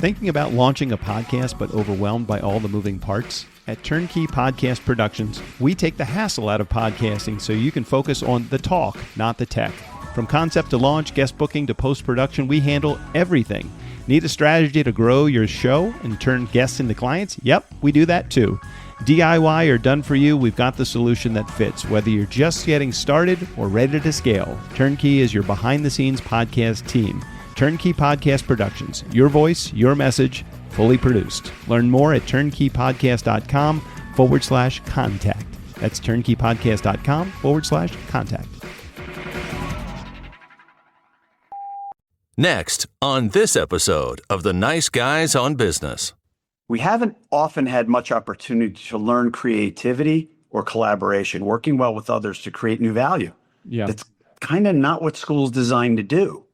Thinking about launching a podcast but overwhelmed by all the moving parts? At Turnkey Podcast Productions, we take the hassle out of podcasting so you can focus on the talk, not the tech. From concept to launch, guest booking to post-production, we handle everything. Need a strategy to grow your show and turn guests into clients? Yep, we do that too. DIY or done for you, we've got the solution that fits. Whether you're just getting started or ready to scale, Turnkey is your behind-the-scenes podcast team. Turnkey Podcast Productions. Your voice, your message, fully produced. Learn more at turnkeypodcast.com/contact. That's turnkeypodcast.com/contact. Next on this episode of The Nice Guys on Business. We haven't often had much opportunity to learn creativity or collaboration, working well with others to create new value. Yeah. That's kind of not what school's designed to do.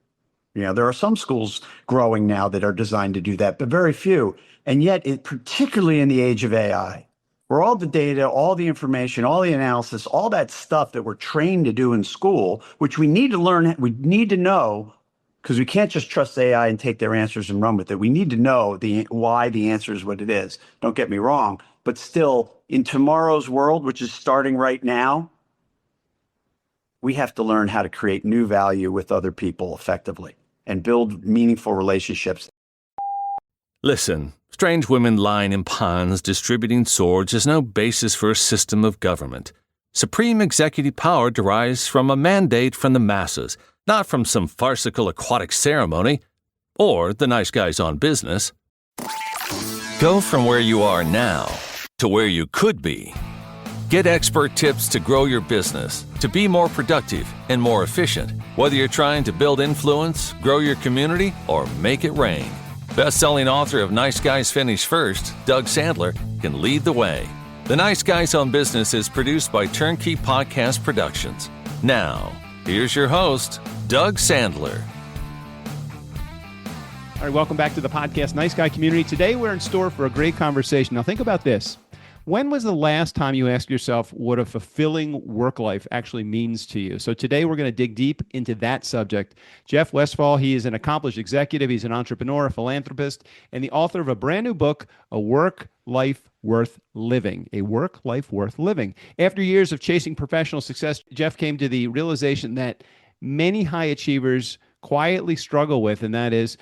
You know, there are some schools growing now that are designed to do that, but very few. And yet, particularly in the age of AI, where all the data, all the information, all the analysis, all that stuff that we're trained to do in school, which we need to learn, we need to know, because we can't just trust AI and take their answers and run with it. We need to know why the answer is what it is. Don't get me wrong. But still, in tomorrow's world, which is starting right now, we have to learn how to create new value with other people effectively and build meaningful relationships. Listen, strange women lying in ponds distributing swords is no basis for a system of government. Supreme executive power derives from a mandate from the masses, not from some farcical aquatic ceremony or the nice guys on business. Go from where you are now to where you could be. Get expert tips to grow your business, to be more productive and more efficient, whether you're trying to build influence, grow your community, or make it rain. Best-selling author of Nice Guys Finish First, Doug Sandler, can lead the way. The Nice Guys on Business is produced by Turnkey Podcast Productions. Now, here's your host, Doug Sandler. All right, welcome back to the podcast, Nice Guy Community. Today, we're in store for a great conversation. Now, think about this. When was the last time you asked yourself what a fulfilling work life actually means to you? So today we're going to dig deep into that subject. Jeff Westphal, he is an accomplished executive. He's an entrepreneur, a philanthropist, and the author of a brand new book, A Work Life Worth Living. A Work Life Worth Living. After years of chasing professional success, Jeff came to the realization that many high achievers quietly struggle with, and that is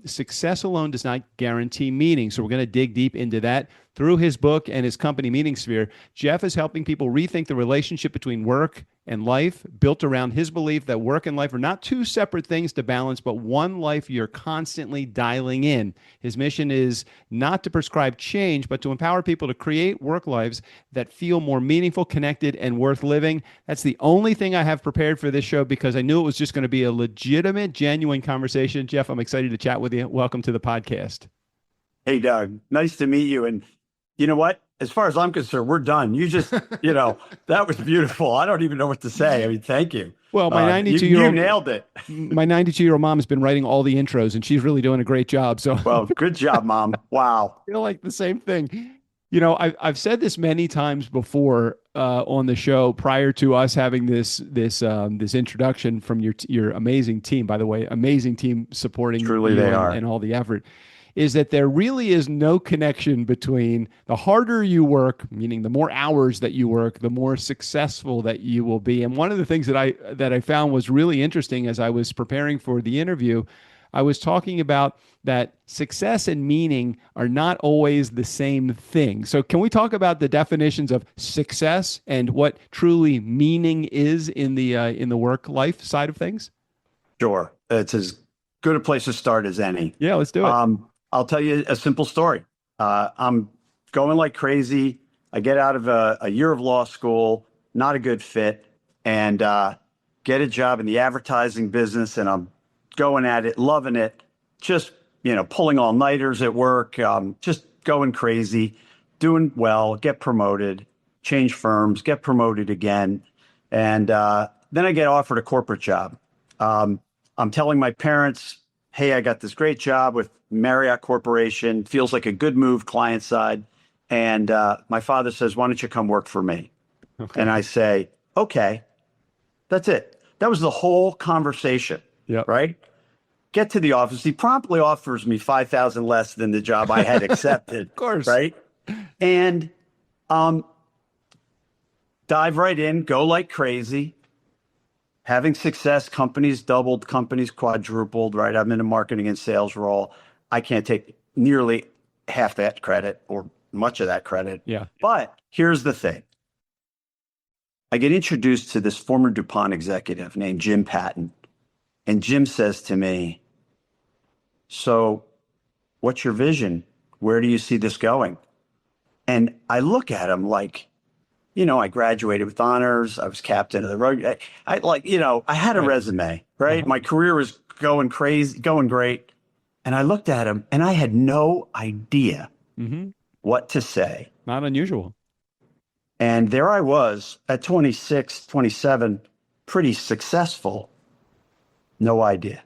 success alone does not guarantee meaning. So we're going to dig deep into that. Through his book and his company, MeaningSphere, Jeff is helping people rethink the relationship between work and life, built around his belief that work and life are not two separate things to balance, but one life you're constantly dialing in. His mission is not to prescribe change, but to empower people to create work lives that feel more meaningful, connected, and worth living. That's the only thing I have prepared for this show because I knew it was just going to be a legitimate, genuine conversation. Jeff, I'm excited to chat with you. Welcome to the podcast. Hey, Doug, nice to meet you. And you know what? As far as I'm concerned, we're done. You just, that was beautiful. I don't even know what to say. I mean, thank you. Well, my 92-year-old, you nailed it. My 92-year-old mom has been writing all the intros, and she's really doing a great job. So, well, good job, Mom. Wow. I feel like the same thing. I've said this many times before on the show prior to us having this introduction from your amazing team. By the way, amazing team supporting Truly you they are. And all the effort. Is that there really is no connection between the harder you work, meaning the more hours that you work, the more successful that you will be. And one of the things that I found was really interesting as I was preparing for the interview, I was talking about that success and meaning are not always the same thing. So can we talk about the definitions of success and what truly meaning is in the work life side of things? Sure. It's as good a place to start as any. Yeah, let's do it. I'll tell you a simple story. I'm going like crazy. I get out of a year of law school, not a good fit, and get a job in the advertising business. And I'm going at it, loving it, just, pulling all-nighters at work, just going crazy, doing well, get promoted, change firms, get promoted again. And then I get offered a corporate job. I'm telling my parents, hey, I got this great job with Marriott Corporation, feels like a good move client side. And my father says, why don't you come work for me? Okay. And I say, okay, that's it. That was the whole conversation, yep. Right? get to the office. He promptly offers me $5,000 less than the job I had accepted. Of course. Right. And dive right in, go like crazy. Having success, companies doubled, companies quadrupled, right? I'm in a marketing and sales role. I can't take nearly half that credit or much of that credit. Yeah. But here's the thing. I get introduced to this former DuPont executive named Jim Patton. And Jim says to me, so what's your vision? Where do you see this going? And I look at him like, I graduated with honors. I was captain of the road. I had a resume, right? Uh-huh. My career was going crazy, going great. And I looked at him and I had no idea what to say. Not unusual. And there I was at 26, 27, pretty successful. No idea.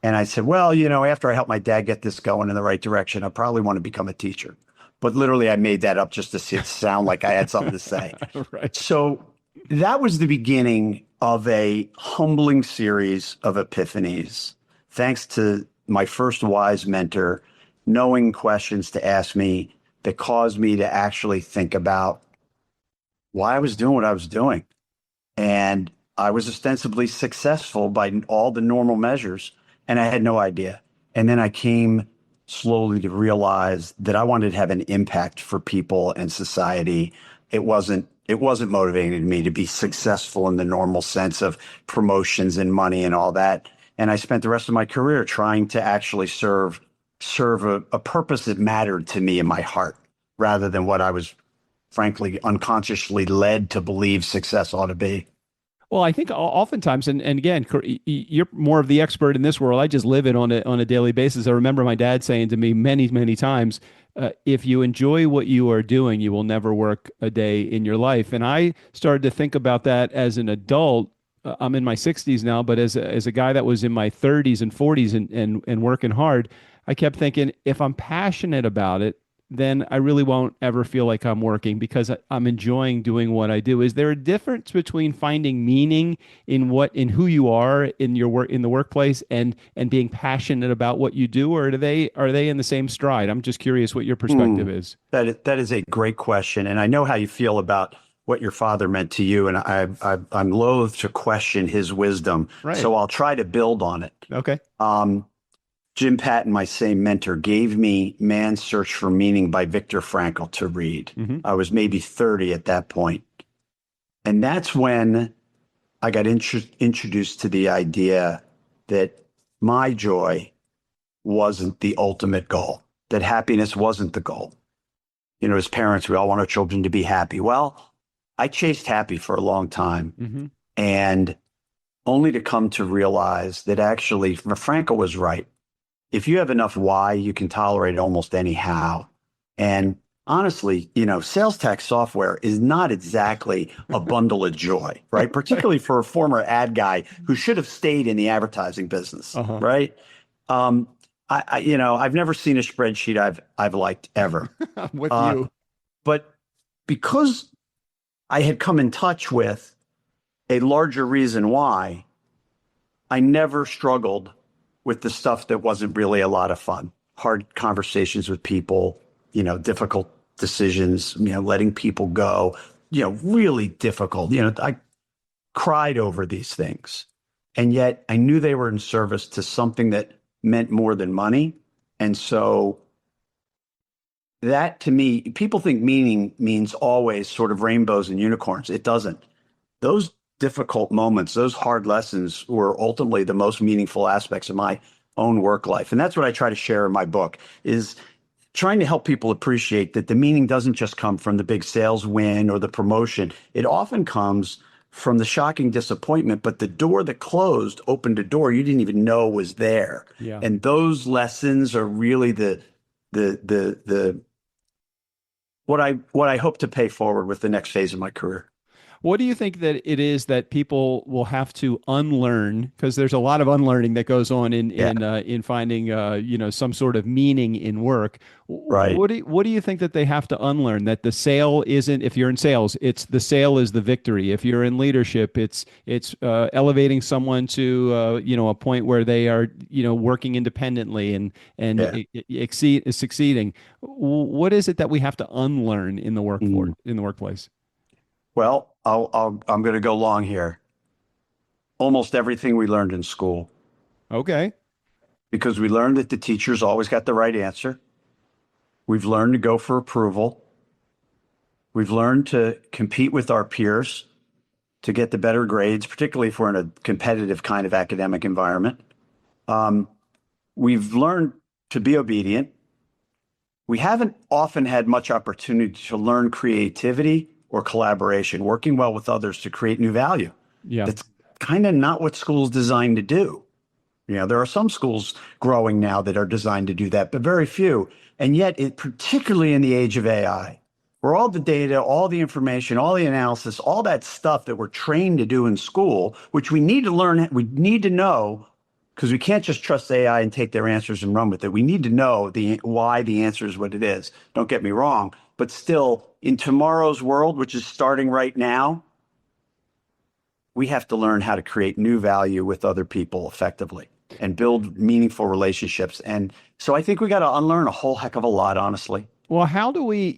And I said, well, after I helped my dad get this going in the right direction, I probably want to become a teacher. But literally, I made that up just to sound like I had something to say. Right. So that was the beginning of a humbling series of epiphanies. Thanks to my first wise mentor, knowing questions to ask me that caused me to actually think about why I was doing what I was doing. And I was ostensibly successful by all the normal measures, and I had no idea. And then I came slowly to realize that I wanted to have an impact for people and society. It wasn't motivating me to be successful in the normal sense of promotions and money and all that. And I spent the rest of my career trying to actually serve a purpose that mattered to me in my heart, rather than what I was, frankly, unconsciously led to believe success ought to be. Well, I think oftentimes, and again, you're more of the expert in this world. I just live it on a daily basis. I remember my dad saying to me many, many times, if you enjoy what you are doing, you will never work a day in your life. And I started to think about that as an adult. I'm in my 60s now, but as a guy that was in my 30s and 40s and working hard, I kept thinking, if I'm passionate about it, then I really won't ever feel like I'm working because I'm enjoying doing what I do. Is there a difference between finding meaning in who you are in your work in the workplace and being passionate about what you do, or are they in the same stride? I'm just curious what your perspective is. That is a great question, and I know how you feel about what your father meant to you, and I'm loath to question his wisdom, right. So I'll try to build on it. Okay. Jim Patton, my same mentor, gave me Man's Search for Meaning by Viktor Frankl to read. I was maybe 30 at that point. And that's when I got introduced to the idea that my joy wasn't the ultimate goal, that happiness wasn't the goal. As parents, we all want our children to be happy. Well, I chased happy for a long time, and only to come to realize that actually Frankl was right. If you have enough why, you can tolerate almost any how. And honestly, sales tax software is not exactly a bundle of joy, right? Particularly for a former ad guy who should have stayed in the advertising business, right? I've never seen a spreadsheet I've liked ever. With you. But because I had come in touch with a larger reason why, I never struggled with the stuff that wasn't really a lot of fun. Hard conversations with people, difficult decisions, letting people go, really difficult. I cried over these things. And yet I knew they were in service to something that meant more than money. And so that, to me, people think meaning means always sort of rainbows and unicorns. It doesn't. Those difficult moments, those hard lessons were ultimately the most meaningful aspects of my own work life. And that's what I try to share in my book, is trying to help people appreciate that the meaning doesn't just come from the big sales win or the promotion. It often comes from the shocking disappointment, but the door that closed opened a door you didn't even know was there. Yeah. And those lessons are really what I hope to pay forward with the next phase of my career. What do you think that it is that people will have to unlearn? Because there's a lot of unlearning that goes on Yeah, in finding some sort of meaning in work. right. What do you think that they have to unlearn? That the sale isn't, if you're in sales, it's the sale is the victory. If you're in leadership, it's elevating someone to a point where they are working independently and Yeah. succeeding. What is it that we have to unlearn in the workforce, Mm. in the workplace? Well, I'm going to go long here. Almost everything we learned in school, Okay. because we learned that the teachers always got the right answer. We've learned to go for approval. We've learned to compete with our peers to get the better grades, particularly if we're in a competitive kind of academic environment. Um, we've learned to be obedient. We haven't often had much opportunity to learn creativity or collaboration, working well with others to create new value. Yeah. That's kind of not what school's designed to do. There are some schools growing now that are designed to do that, but very few. And yet, particularly in the age of AI, where all the data, all the information, all the analysis, all that stuff that we're trained to do in school, which we need to learn, we need to know, because we can't just trust AI and take their answers and run with it. We need to know why the answer is what it is. Don't get me wrong, but still, in tomorrow's world, which is starting right now, we have to learn how to create new value with other people effectively and build meaningful relationships. And so I think we got to unlearn a whole heck of a lot, honestly. Well, how do we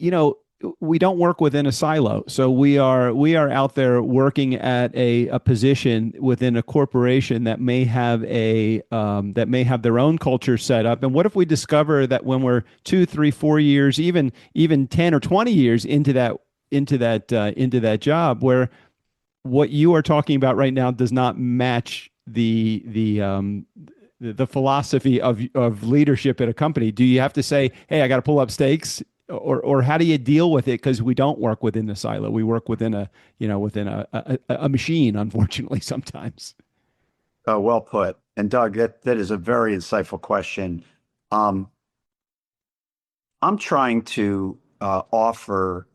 don't work within a silo. So we are out there working at a position within a corporation that may have their own culture set up. And what if we discover that when we're 2, 3, 4 years, even 10 or 20 years into that job, where what you are talking about right now does not match the philosophy of leadership at a company? Do you have to say, "Hey, I got to pull up stakes," or how do you deal with it? Because we don't work within the silo; we work within a machine. Unfortunately, sometimes. Well put. And Doug, that is a very insightful question. Um, I'm trying to offer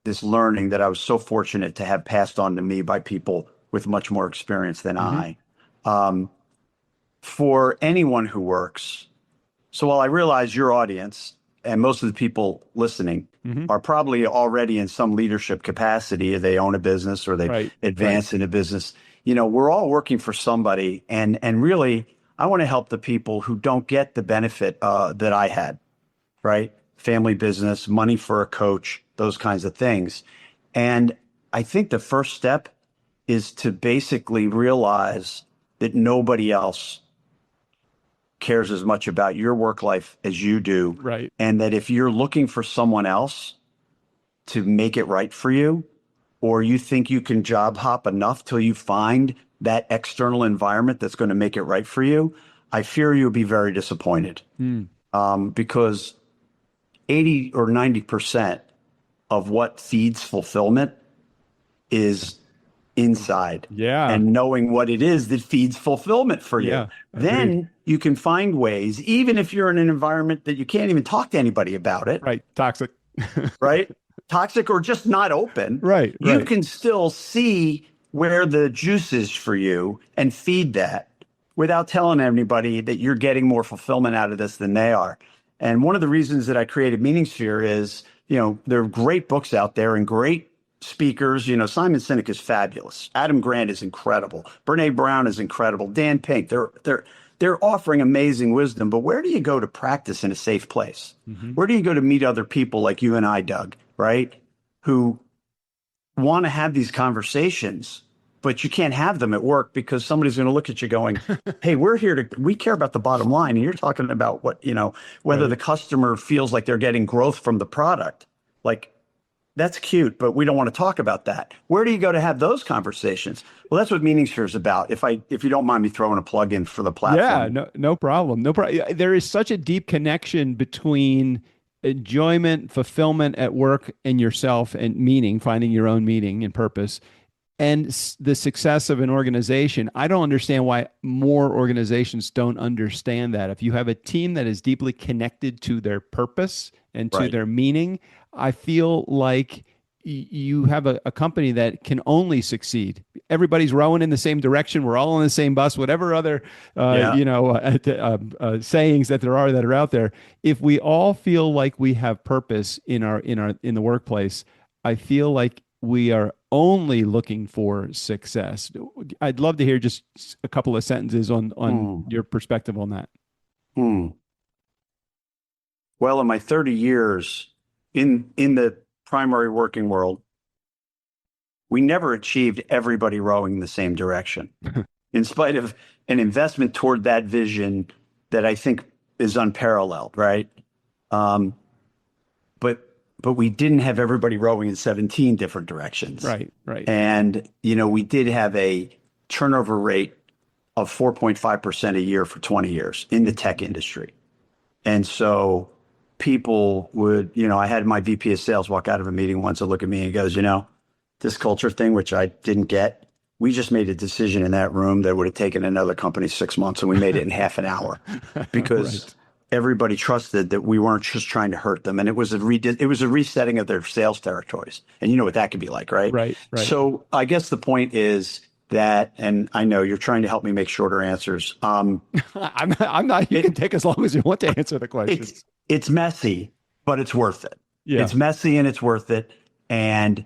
this learning that I was so fortunate to have passed on to me by people with much more experience than Hmm. I, um, for anyone who works. So while I realize your audience and most of the people listening Hmm. are probably already in some leadership capacity, they own a business or they've Right. Right. advanced in a business, we're all working for somebody. And really, I want to help the people who don't get the benefit that I had, right? Family business, money for a coach, those kinds of things. And I think the first step is to basically realize that nobody else cares as much about your work life as you do. Right. And that if you're looking for someone else to make it right for you, or you think you can job hop enough till you find that external environment that's going to make it right for you, I fear you'll be very disappointed. Mm. Because 80 or 90% of what feeds fulfillment is inside Yeah. and knowing what it is that feeds fulfillment for you. Yeah. Agreed. Then you can find ways, even if you're in an environment that you can't even talk to anybody about it, Right. Toxic. right? Toxic or just not open, Right. you Right. can still see where the juice is for you and feed that without telling anybody that you're getting more fulfillment out of this than they are. And one of the reasons that I created MeaningSphere is, there are great books out there and great speakers. Simon Sinek is fabulous. Adam Grant is incredible. Brene Brown is incredible. Dan Pink, they're offering amazing wisdom, but where do you go to practice in a safe place? Hmm. Where do you go to meet other people like you and I, Doug, right? Who want to have these conversations, but you can't have them at work because somebody's going to look at you going, "Hey, we care about the bottom line. And you're talking about whether Right. the customer feels like they're getting growth from the product. Like, that's cute, but we don't want to talk about that." Where do you go to have those conversations? Well, that's what MeaningSphere is about. If you don't mind me throwing a plug in for the Yeah, platform. no problem. No problem. There is such a deep connection between enjoyment, fulfillment at work and yourself and meaning, finding your own meaning and purpose, and the success of an organization. I don't understand why more organizations don't understand that. If you have a team that is deeply connected to their purpose and to Right. their meaning, I feel like you have a company that can only succeed. Everybody's rowing in the same direction. We're all on the same bus, whatever other, Yeah. sayings that there are that are out there. If we all feel like we have purpose in the workplace, I feel like we are only looking for success. I'd love to hear just a couple of sentences on Hmm. your perspective on that. Hmm. Well, in my 30 years in the primary working world, we never achieved everybody rowing in the same direction, in spite of an investment toward that vision that I think is unparalleled, right? Um, but but we didn't have everybody rowing in 17 different directions. Right, right. And, we did have a turnover rate of 4.5% a year for 20 years in the tech industry. And so people would, I had my VP of sales walk out of a meeting once and look at me and he goes, this culture thing, which I didn't get, we just made a decision in that room that would have taken another company 6 months, and we made it in half an hour because Right. everybody trusted that we weren't just trying to hurt them. And it was a resetting of their sales territories. And you know what that could be like, right? Right, right. So I guess the point is that, and I know you're trying to help me make shorter answers. I'm not, you can take as long as you want to answer the questions. It's messy, but it's worth it. Yeah. It's messy and it's worth it. And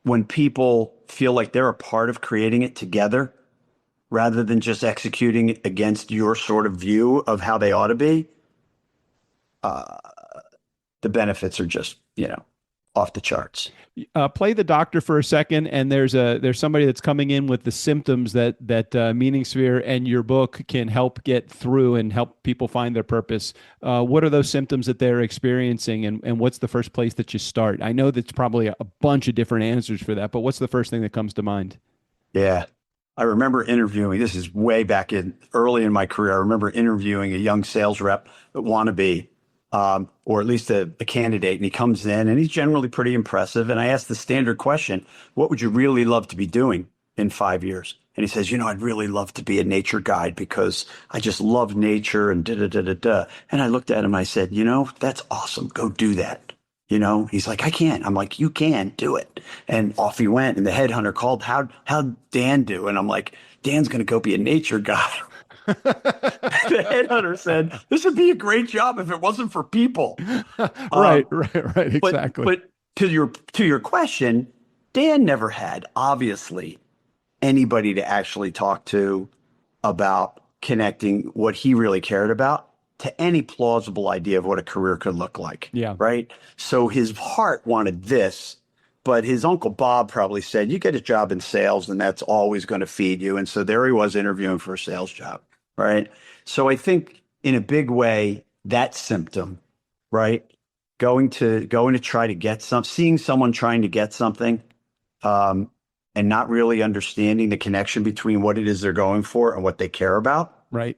when people feel like they're a part of creating it together, rather than just executing it against your sort of view of how they ought to be, the benefits are just, off the charts. Play the doctor for a second, and there's somebody that's coming in with the symptoms that MeaningSphere and your book can help get through and help people find their purpose. What are those symptoms that they're experiencing, and what's the first place that you start? I know that's probably a bunch of different answers for that, but what's the first thing that comes to mind? Yeah. I remember interviewing, this is way back early in my career. I remember interviewing a young sales rep at wannabe, or at least a candidate. And he comes in and he's generally pretty impressive. And I asked the standard question, what would you really love to be doing in 5 years? And he says, I'd really love to be a nature guide because I just love nature and da da da da da. And I looked at him, I said, that's awesome. Go do that. He's like, I can't. I'm like, you can do it. And off he went. And the headhunter called, how'd Dan do? And I'm like, Dan's going to go be a nature guide. The headhunter said, this would be a great job if it wasn't for people. Right, exactly. But to your question, Dan never had, obviously, anybody to actually talk to about connecting what he really cared about to any plausible idea of what a career could look like. Yeah. Right. So his heart wanted this, but his Uncle Bob probably said, you get a job in sales and that's always going to feed you. And so there he was interviewing for a sales job. Right. So I think in a big way, that symptom, right, going to try to get seeing someone trying to get something, and not really understanding the connection between what it is they're going for and what they care about. Right.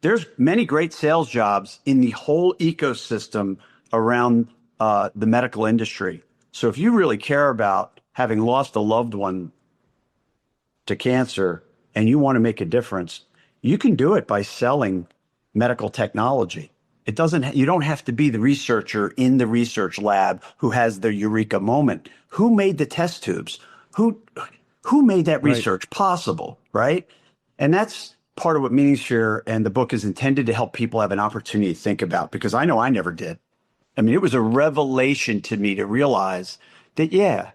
There's many great sales jobs in the whole ecosystem around the medical industry. So if you really care about having lost a loved one to cancer and you want to make a difference, you can do it by selling medical technology. You don't have to be the researcher in the research lab who has the eureka moment. Who made the test tubes? Who made that research possible, right? And that's part of what MeaningSphere and the book is intended to help people have an opportunity to think about, because I know I never did. I mean, it was a revelation to me to realize that,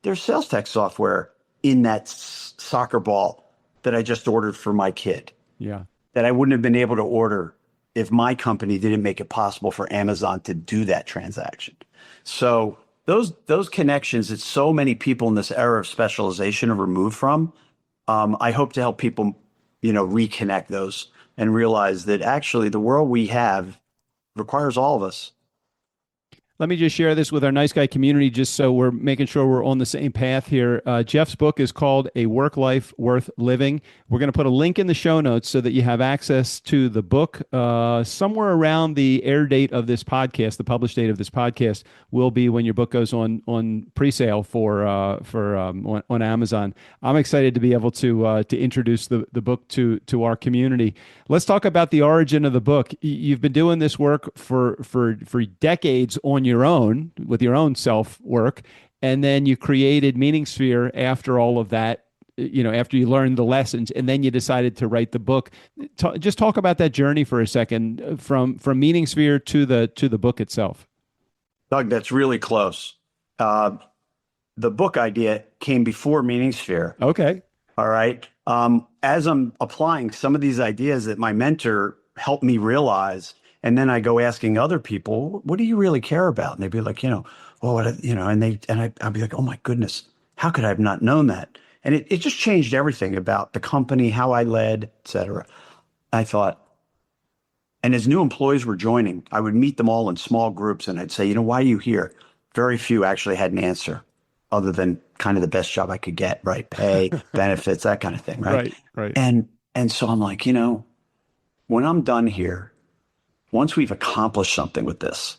there's sales tech software in that soccer ball that I just ordered for my kid. Yeah. That I wouldn't have been able to order if my company didn't make it possible for Amazon to do that transaction. So those connections that so many people in this era of specialization are removed from, I hope to help people, reconnect those and realize that actually the world we have requires all of us. Let me just share this with our nice guy community, just so we're making sure we're on the same path here. Jeff's book is called A Work Life Worth Living. We're going to put a link in the show notes so that you have access to the book. Somewhere around the air date of this podcast, the published date of this podcast will be when your book goes on pre-sale on Amazon. I'm excited to be able to introduce the book to our community. Let's talk about the origin of the book. You've been doing this work for decades on your own with your own self work. And then you created MeaningSphere after all of that, after you learned the lessons, and then you decided to write the book. Just talk about that journey for a second, from MeaningSphere to the book itself. Doug, that's really close. The book idea came before MeaningSphere. Okay. All right. As I'm applying some of these ideas that my mentor helped me realize, and then I go asking other people, what do you really care about? And they'd be like, I'd be like, oh my goodness, how could I have not known that? And it just changed everything about the company, how I led, et cetera. I thought, and as new employees were joining, I would meet them all in small groups and I'd say, why are you here? Very few actually had an answer other than kind of the best job I could get, right? Pay, benefits, that kind of thing, right? Right. And so I'm like, when I'm done here, once we've accomplished something with this,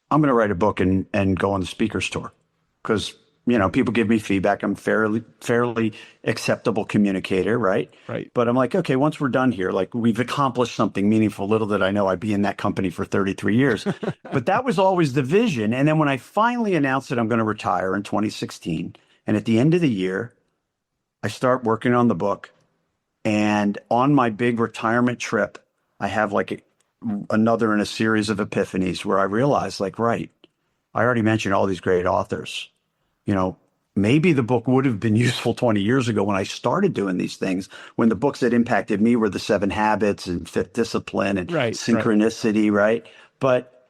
I'm going to write a book and go on the speaker's tour, because people give me feedback. I'm fairly acceptable communicator, right? Right. But I'm like, okay, once we're done here, like we've accomplished something meaningful. Little did I know I'd be in that company for 33 years. But that was always the vision. And then when I finally announced that I'm going to retire in 2016, and at the end of the year, I start working on the book. And on my big retirement trip, I have like another in a series of epiphanies where I realized, like, right, I already mentioned all these great authors. Maybe the book would have been useful 20 years ago when I started doing these things, when the books that impacted me were the 7 Habits and Fifth Discipline and Synchronicity, right? But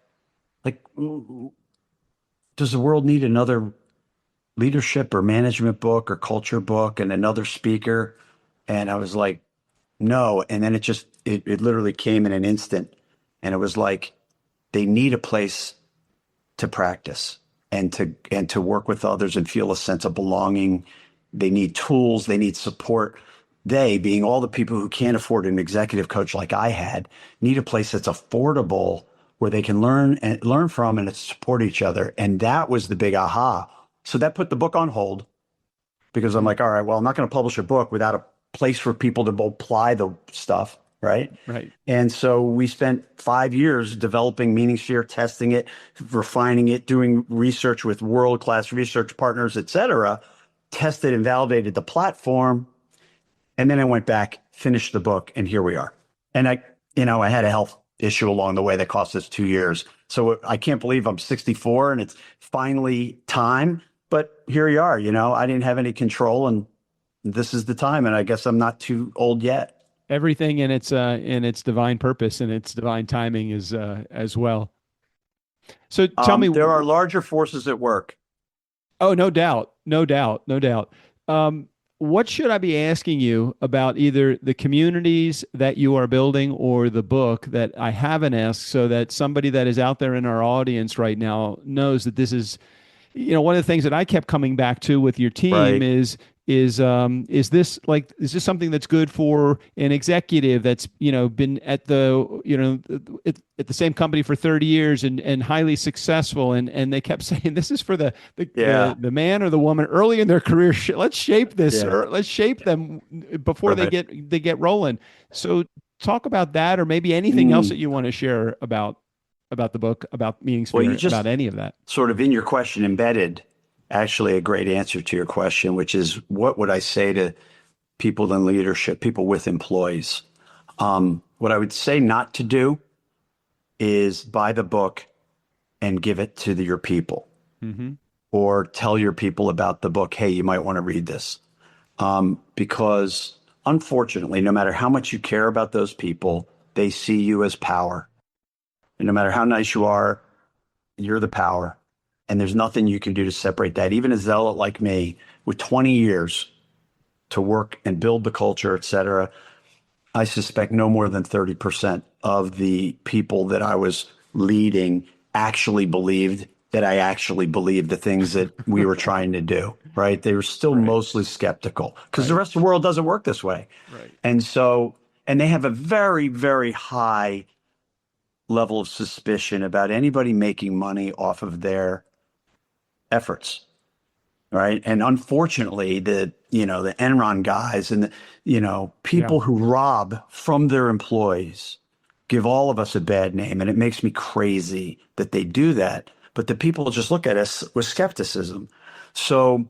like, does the world need another leadership or management book or culture book and another speaker? And I was like, no. And then it literally came in an instant. And it was like, they need a place to practice and to work with others and feel a sense of belonging. They need tools. They need support. They, being all the people who can't afford an executive coach like I had, need a place that's affordable where they can learn from and support each other. And that was the big aha. So that put the book on hold, because I'm like, all right, well, I'm not going to publish a book without a place for people to apply the stuff. Right. And so we spent 5 years developing MeaningSphere, testing it, refining it, doing research with world-class research partners, et cetera, tested and validated the platform. And then I went back, finished the book, and here we are. And I had a health issue along the way that cost us 2 years. So I can't believe I'm 64 and it's finally time. But here you are, I didn't have any control, and this is the time. And I guess I'm not too old yet. Everything in its divine purpose and its divine timing is as well. So tell me, there are larger forces at work. Oh, no doubt. What should I be asking you about either the communities that you are building or the book that I haven't asked, so that somebody that is out there in our audience right now knows that this is, one of the things that I kept coming back to with your team is this something that's good for an executive that's been at the same company for 30 years and highly successful, and they kept saying this is for the man or the woman early in their career. Let's shape this, or let's shape them before they get rolling. So talk about that, or maybe anything else that you want to share about the book, about MeaningSphere, about any of that. Sort of in your question embedded actually a great answer to your question, which is, what would I say to people in leadership, people with employees? What I would say not to do is buy the book and give it to your people, or tell your people about the book. Hey, you might want to read this. Because unfortunately, no matter how much you care about those people, they see you as power. And no matter how nice you are, you're the power. And there's nothing you can do to separate that. Even a zealot like me, with 20 years to work and build the culture, et cetera, I suspect no more than 30% of the people that I was leading actually believed that I actually believed the things that we were trying to do, right? They were still mostly skeptical, because the rest of the world doesn't work this way. And so, and they have a very, very high level of suspicion about anybody making money off of their efforts, right? And unfortunately, the Enron guys and the people who rob from their employees give all of us a bad name. And it makes me crazy that they do that. But the people just look at us with skepticism. So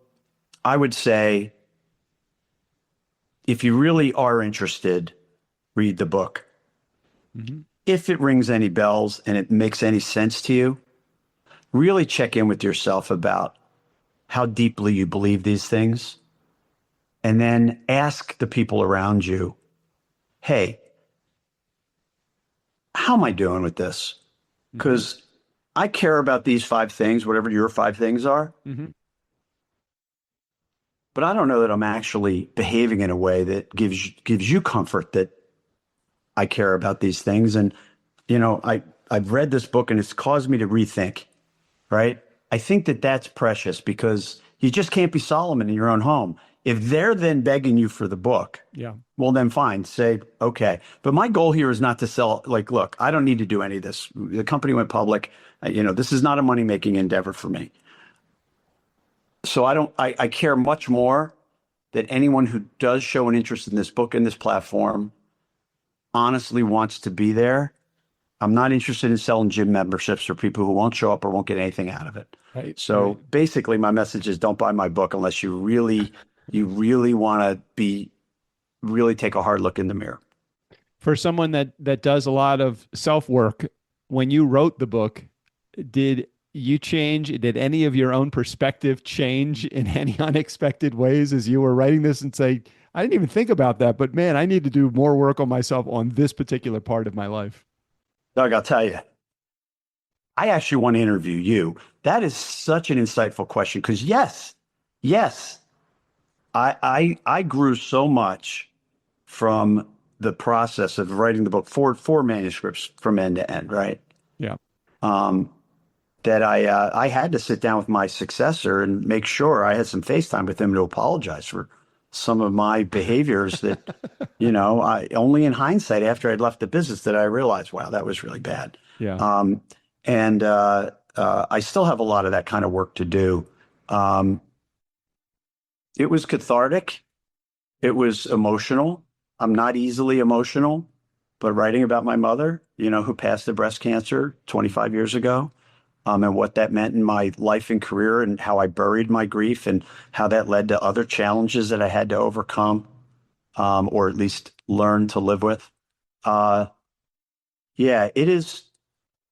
I would say, if you really are interested, read the book. Mm-hmm. If it rings any bells and it makes any sense to you, really check in with yourself about how deeply you believe these things. And then ask the people around you, hey, how am I doing with this? Because I care about these 5 things, whatever your 5 things are. Mm-hmm. But I don't know that I'm actually behaving in a way that gives you comfort that I care about these things. And, I've read this book and it's caused me to rethink, right? I think that that's precious because you just can't be Solomon in your own home. If they're then begging you for the book, well, then fine, say, okay. But my goal here is not to sell, look, I don't need to do any of this. The company went public. This is not a money-making endeavor for me. So I care much more that anyone who does show an interest in this book and this platform honestly wants to be there. I'm not interested in selling gym memberships for people who won't show up or won't get anything out of it. Right. So basically my message is don't buy my book unless you really want to really take a hard look in the mirror. For someone that does a lot of self-work, when you wrote the book, did you change? Did any of your own perspective change in any unexpected ways as you were writing this and say, I didn't even think about that, but man, I need to do more work on myself on this particular part of my life? Doug, I'll tell you, I actually want to interview you. That is such an insightful question because yes, I grew so much from the process of writing the book, four manuscripts from end to end, right? Yeah. That I had to sit down with my successor and make sure I had some FaceTime with him to apologize for some of my behaviors that, I only in hindsight after I'd left the business that I realized, wow, that was really bad. Yeah. I still have a lot of that kind of work to do. It was cathartic. It was emotional. I'm not easily emotional, but writing about my mother, who passed of breast cancer 25 years ago, and what that meant in my life and career and how I buried my grief and how that led to other challenges that I had to overcome, or at least learn to live with. It is.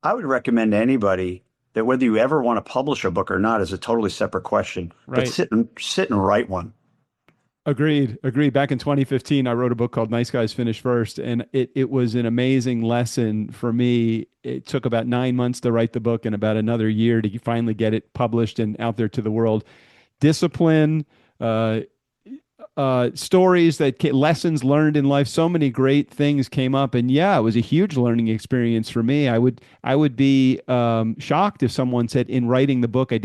I would recommend to anybody that whether you ever want to publish a book or not is a totally separate question, right. But sit and write one. Agreed. Back in 2015, I wrote a book called Nice Guys Finish First, and it was an amazing lesson for me. It took about 9 months to write the book and about another year to finally get it published and out there to the world. Discipline, stories lessons learned in life. So many great things came up, and it was a huge learning experience for me. I would be shocked if someone said in writing the book, I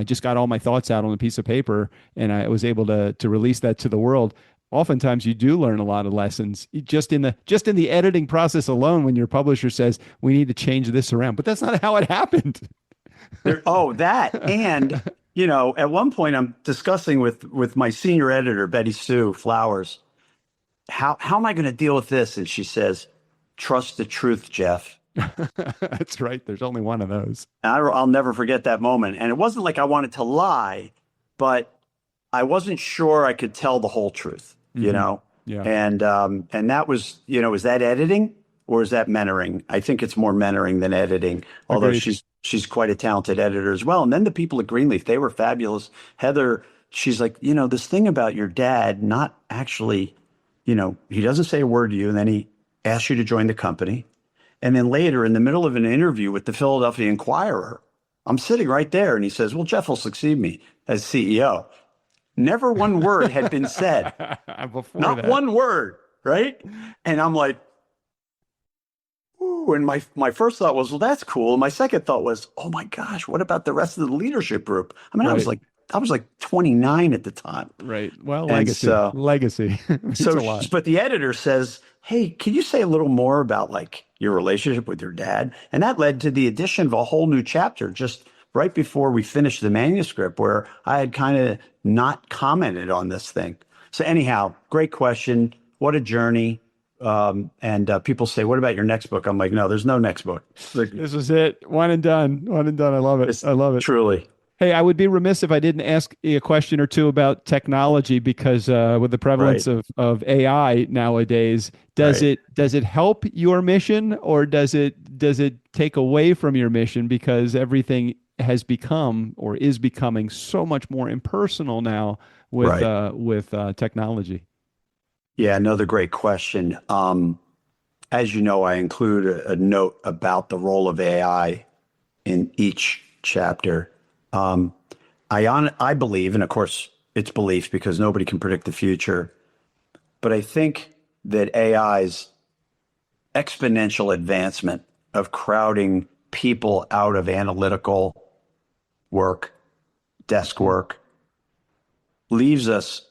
just got all my thoughts out on a piece of paper and I was able to release that to the world. Oftentimes you do learn a lot of lessons just in the editing process alone when your publisher says we need to change this around, but that's not how it happened. And at one point I'm discussing with my senior editor, Betty Sue Flowers, how am I going to deal with this? And she says, trust the truth, Jeff. That's right. There's only one of those. I'll never forget that moment. And it wasn't like I wanted to lie, but I wasn't sure I could tell the whole truth, Yeah. And that was, is that editing or is that mentoring? I think it's more mentoring than editing, although Agreed. she's quite a talented editor as well. And then the people at Greenleaf, they were fabulous. Heather, she's like, this thing about your dad, not actually, he doesn't say a word to you. And then he asks you to join the company. And then later in the middle of an interview with the Philadelphia Inquirer, I'm sitting right there and he says, well, Jeff will succeed me as CEO. Never one word had been said. Not one word, right? And I'm like, ooh, and my first thought was, well, that's cool. And my second thought was, oh my gosh, what about the rest of the leadership group? I mean, Right. I was like 29 at the time. Right. Well, And legacy. It's a lot. But the editor says, hey, can you say a little more about your relationship with your dad? And that led to the addition of a whole new chapter just right before we finished the manuscript, where I had kind of not commented on this thing. So anyhow, great question. What a journey. And people say, "What about your next book?" I'm like, "No, there's no next book." Like, This was it. One and done. One and done. I love it. it's I love it. truly Hey, I would be remiss if I didn't ask you a question or two about technology because with the prevalence right, of AI nowadays, right. does it help your mission or does it take away from your mission because everything has become or is becoming so much more impersonal now Right. with technology? Yeah, another great question. As you know, I include a note about the role of AI in each chapter. Um, I believe, and of course it's belief because nobody can predict the future, but I think that AI's exponential advancement of crowding people out of analytical work, desk work, leaves us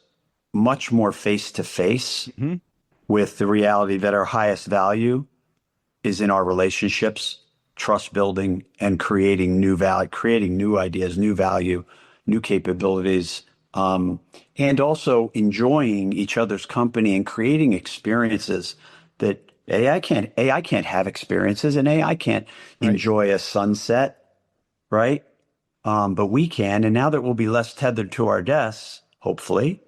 much more face to face Mm-hmm. with the reality that our highest value is in our relationships, trust building, and creating new value, creating new ideas, new value, new capabilities, and also enjoying each other's company and creating experiences that AI can't have experiences, and AI can't Right. enjoy a sunset, right? But we can, and now that we'll be less tethered to our desks, hopefully,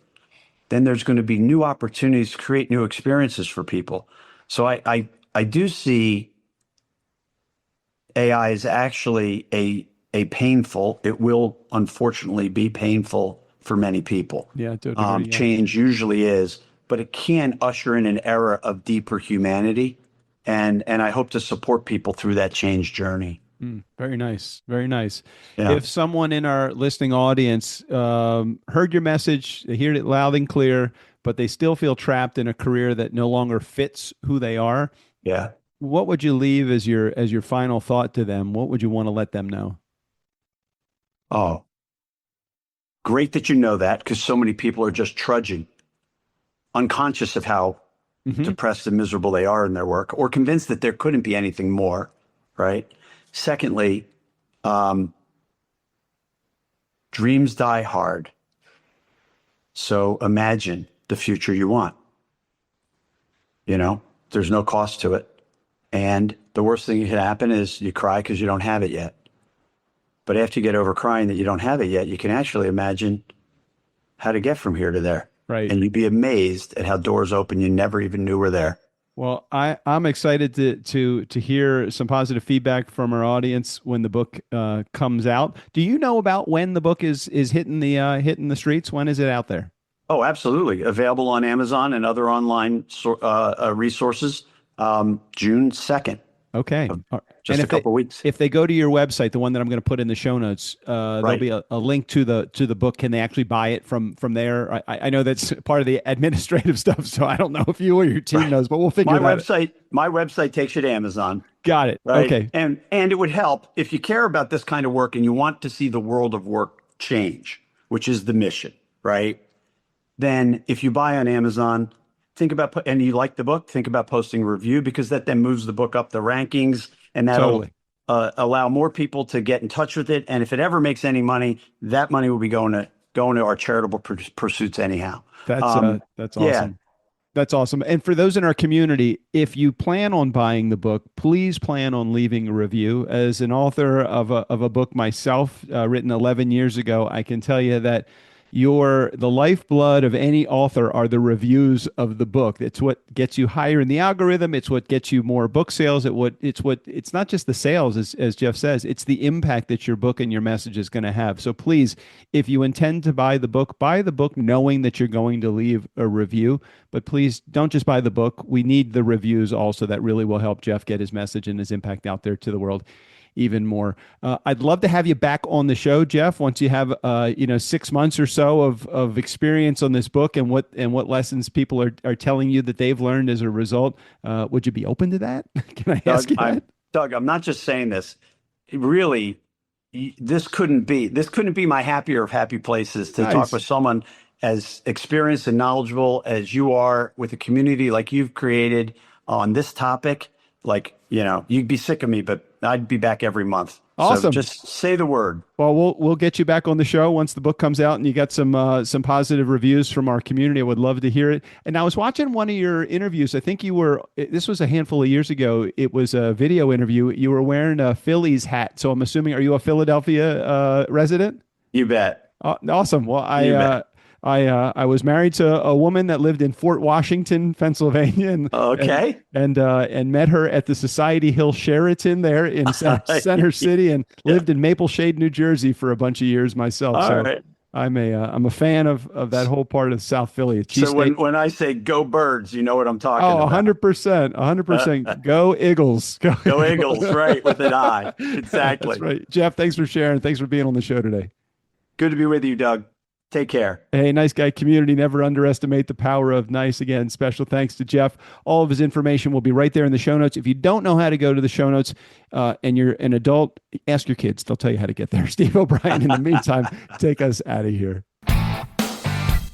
then there's going to be new opportunities to create new experiences for people. So I do see AI is actually a painful, it will unfortunately be painful for many people. Yeah, to a degree, yeah. Change usually is, but it can usher in an era of deeper humanity. And I hope to support people through that change journey. Very nice. Very nice. Yeah. If someone in our listening audience heard your message, they heard it loud and clear, but they still feel trapped in a career that no longer fits who they are, Yeah. what would you leave as your final thought to them? What would you want to let them know? Oh, great that you know that because so many people are just trudging, unconscious of how Hmm. depressed and miserable they are in their work or convinced that there couldn't be anything more, right? Secondly, um, dreams die hard. So imagine the future you want. You know, there's no cost to it. And the worst thing that could happen is you cry because you don't have it yet. But after you get over crying that you don't have it yet, you can actually imagine how to get from here to there. Right. And you'd be amazed at how doors open you never even knew were there. Well, I'm excited to hear some positive feedback from our audience when the book comes out. Do you know about when the book is hitting the streets? When is it out there? Oh, absolutely. Available on Amazon and other online resources June 2nd, Okay. And just a couple of weeks. if they go to your website, the one that I'm going to put in the show notes, there'll Right. be a link to the book. Can they actually buy it from there? I know that's part of the administrative stuff, so I don't know if you or your team Right. knows, but we'll figure that out. My website takes you to Amazon, Got it. right? Okay. And it would help if you care about this kind of work and you want to see the world of work change, which is the mission, right? Then if you buy on Amazon, think about and you like the book, think about posting a review because that then moves the book up the rankings and that'll Totally. allow more people to get in touch with it. And if it ever makes any money, that money will be going to our charitable pursuits anyhow. That's Yeah. awesome. That's awesome. And for those in our community, if you plan on buying the book, please plan on leaving a review. As an author of a book myself, written 11 years ago, I can tell you that the lifeblood of any author are the reviews of the book. It's what gets you higher in the algorithm. It's what gets you more book sales. It's not just the sales, as Jeff says, it's the impact that your book and your message is going to have. So please, if you intend to buy the book knowing that you're going to leave a review. But please don't just buy the book. We need the reviews also. That really will help Jeff get his message and his impact out there to the world even more. I'd love to have you back on the show, Jeff, once you have 6 months or so of experience on this book and what lessons people are telling you that they've learned as a result. Would you be open to that? Can I ask you that? Doug, I'm not just saying this. Really, this couldn't be my happier of happy places to talk Nice. with someone as experienced and knowledgeable as you are with a community like you've created on this topic. Like, you'd be sick of me, but I'd be back every month. So Awesome. just say the word. Well, we'll get you back on the show once the book comes out and you got some positive reviews from our community. I would love to hear it. And I was watching one of your interviews. I think this was a handful of years ago. It was a video interview. You were wearing a Phillies hat. So I'm assuming, are you a Philadelphia resident? You bet. Awesome. Well, You bet. I was married to a woman that lived in Fort Washington, Pennsylvania, Okay. and met her at the Society Hill Sheraton there in Center City, and lived in Maple Shade, New Jersey for a bunch of years myself. All So right. I'm a fan of that whole part of South Philly. So when I say go Birds, you know what I'm talking about. 100%, 100%. Go Eagles. Go Eagles, right, with an I. Exactly. That's right. Jeff, thanks for sharing. Thanks for being on the show today. Good to be with you, Doug. Take care. Hey, Nice Guy community, never underestimate the power of nice. Again, special thanks to Jeff. All of his information will be right there in the show notes. If you don't know how to go to the show notes and you're an adult, ask your kids. They'll tell you how to get there. Steve O'Brien, in the meantime, take us out of here.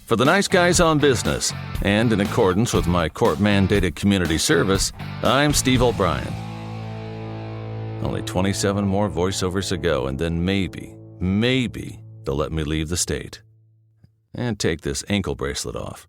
For the Nice Guys on Business, and in accordance with my court-mandated community service, I'm Steve O'Brien. Only 27 more voiceovers to go, and then maybe they'll let me leave the state and take this ankle bracelet off.